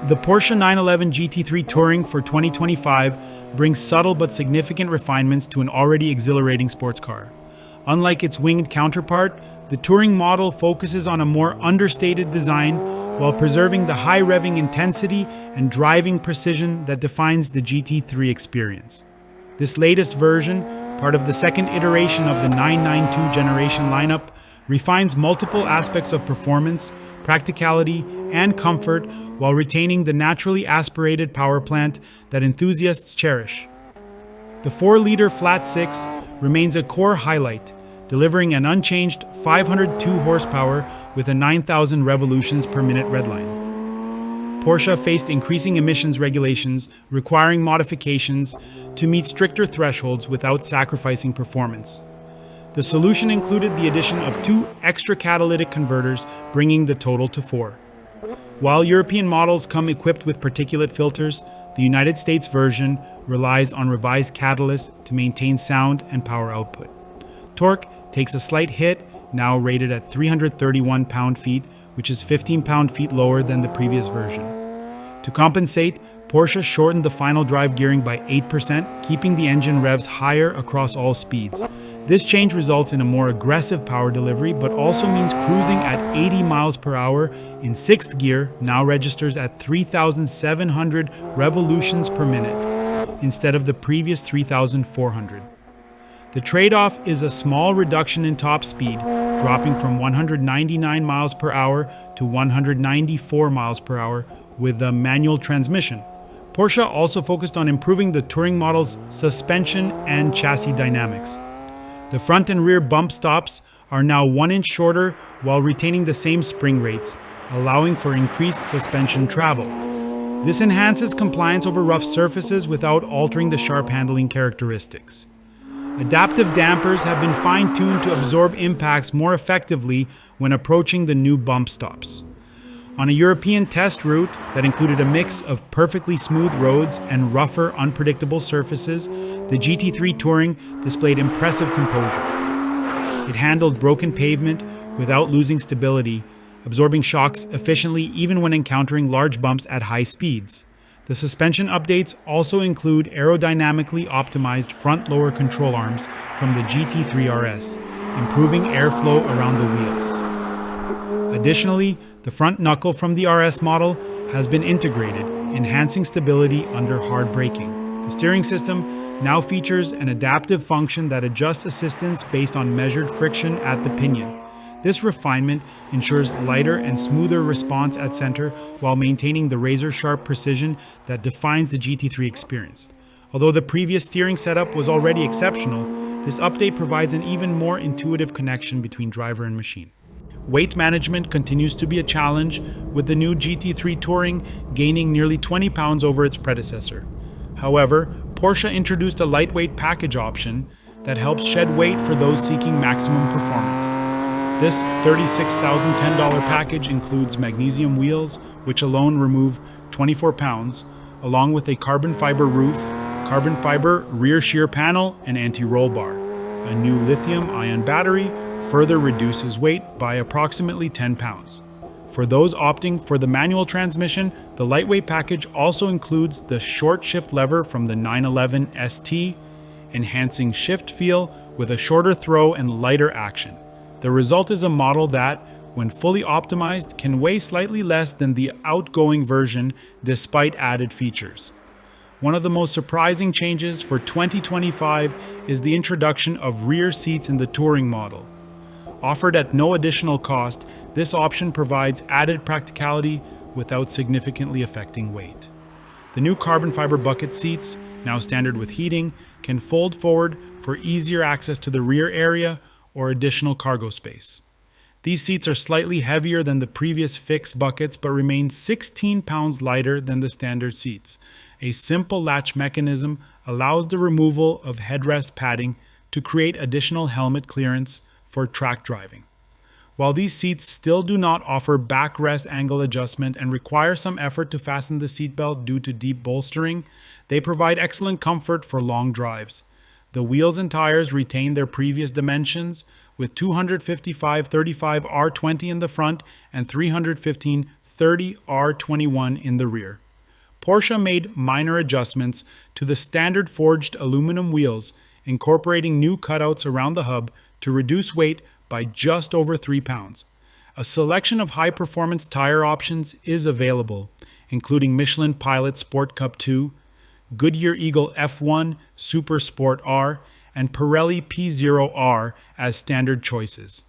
The Porsche 911 GT3 Touring for 2025 brings subtle but significant refinements to an already exhilarating sports car. Unlike its winged counterpart, the Touring model focuses on a more understated design while preserving the high-revving intensity and driving precision that defines the GT3 experience. This latest version, part of the second iteration of the 992 generation lineup, refines multiple aspects of performance, practicality, and comfort while retaining the naturally aspirated power plant that enthusiasts cherish. The 4-liter flat 6 remains a core highlight, delivering an unchanged 502 horsepower with a 9,000 revolutions per minute redline. Porsche faced increasing emissions regulations requiring modifications to meet stricter thresholds without sacrificing performance. The solution included the addition of 2 extra catalytic converters, bringing the total to 4. While European models come equipped with particulate filters, the United States version relies on revised catalysts to maintain sound and power output. Torque takes a slight hit, now rated at 331 pound-feet, which is 15 pound-feet lower than the previous version. To compensate, Porsche shortened the final drive gearing by 8%, keeping the engine revs higher across all speeds. This change results in a more aggressive power delivery, but also means cruising at 80 miles per hour in 6th gear now registers at 3,700 revolutions per minute, instead of the previous 3,400. The trade-off is a small reduction in top speed, dropping from 199 miles per hour to 194 miles per hour with the manual transmission. Porsche also focused on improving the Touring model's suspension and chassis dynamics. The front and rear bump stops are now 1 inch shorter while retaining the same spring rates, allowing for increased suspension travel. This enhances compliance over rough surfaces without altering the sharp handling characteristics. Adaptive dampers have been fine-tuned to absorb impacts more effectively when approaching the new bump stops. On a European test route that included a mix of perfectly smooth roads and rougher, unpredictable surfaces, the GT3 Touring displayed impressive composure. It handled broken pavement without losing stability, absorbing shocks efficiently even when encountering large bumps at high speeds. The suspension updates also include aerodynamically optimized front-lower control arms from the GT3 RS, improving airflow around the wheels. Additionally, the front knuckle from the RS model has been integrated, enhancing stability under hard braking. The steering system now features an adaptive function that adjusts assistance based on measured friction at the pinion. This refinement ensures lighter and smoother response at center while maintaining the razor-sharp precision that defines the GT3 experience. Although the previous steering setup was already exceptional, this update provides an even more intuitive connection between driver and machine. Weight management continues to be a challenge, with the new GT3 Touring gaining nearly 20 pounds over its predecessor. However, Porsche introduced a lightweight package option that helps shed weight for those seeking maximum performance. This $36,010 package includes magnesium wheels, which alone remove 24 pounds, along with a carbon fiber roof, carbon fiber rear shear panel, and anti-roll bar. A new lithium-ion battery further reduces weight by approximately 10 pounds. For those opting for the manual transmission, the lightweight package also includes the short shift lever from the 911 ST, enhancing shift feel with a shorter throw and lighter action. The result is a model that, when fully optimized, can weigh slightly less than the outgoing version despite added features. One of the most surprising changes for 2025 is the introduction of rear seats in the Touring model. Offered at no additional cost, this option provides added practicality without significantly affecting weight. The new carbon fiber bucket seats, now standard with heating, can fold forward for easier access to the rear area or additional cargo space. These seats are slightly heavier than the previous fixed buckets but remain 16 pounds lighter than the standard seats. A simple latch mechanism allows the removal of headrest padding to create additional helmet clearance for track driving. While these seats still do not offer backrest angle adjustment and require some effort to fasten the seatbelt due to deep bolstering, they provide excellent comfort for long drives. The wheels and tires retain their previous dimensions, with 255/35 R20 in the front and 315/30 30R21 in the rear. Porsche made minor adjustments to the standard forged aluminum wheels, incorporating new cutouts around the hub to reduce weight by just over 3 pounds. A selection of high-performance tire options is available, including Michelin Pilot Sport Cup 2, Goodyear Eagle F1 Super Sport R, and Pirelli P0R as standard choices.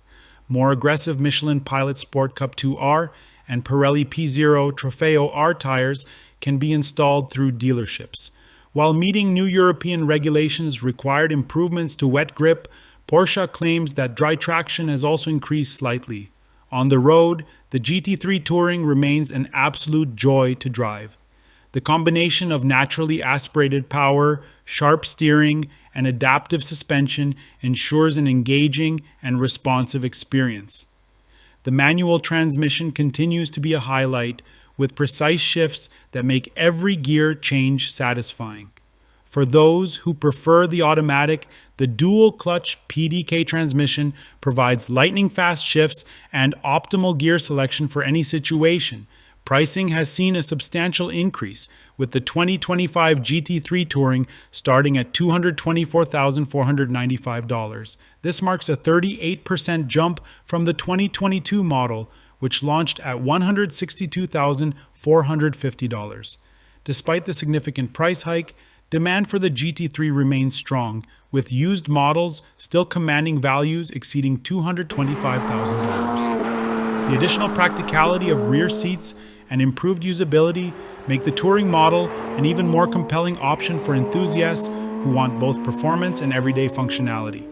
More aggressive Michelin Pilot Sport Cup 2R and Pirelli P0 Trofeo R tires can be installed through dealerships. While meeting new European regulations required improvements to wet grip, Porsche claims that dry traction has also increased slightly. On the road, the GT3 Touring remains an absolute joy to drive. The combination of naturally aspirated power, sharp steering, and adaptive suspension ensures an engaging and responsive experience. The manual transmission continues to be a highlight, with precise shifts that make every gear change satisfying. For those who prefer the automatic, the dual-clutch PDK transmission provides lightning-fast shifts and optimal gear selection for any situation. Pricing has seen a substantial increase, with the 2025 GT3 Touring starting at $224,495. This marks a 38% jump from the 2022 model, which launched at $162,450. Despite the significant price hike, demand for the GT3 remains strong, with used models still commanding values exceeding $225,000. The additional practicality of rear seats and improved usability make the Touring model an even more compelling option for enthusiasts who want both performance and everyday functionality.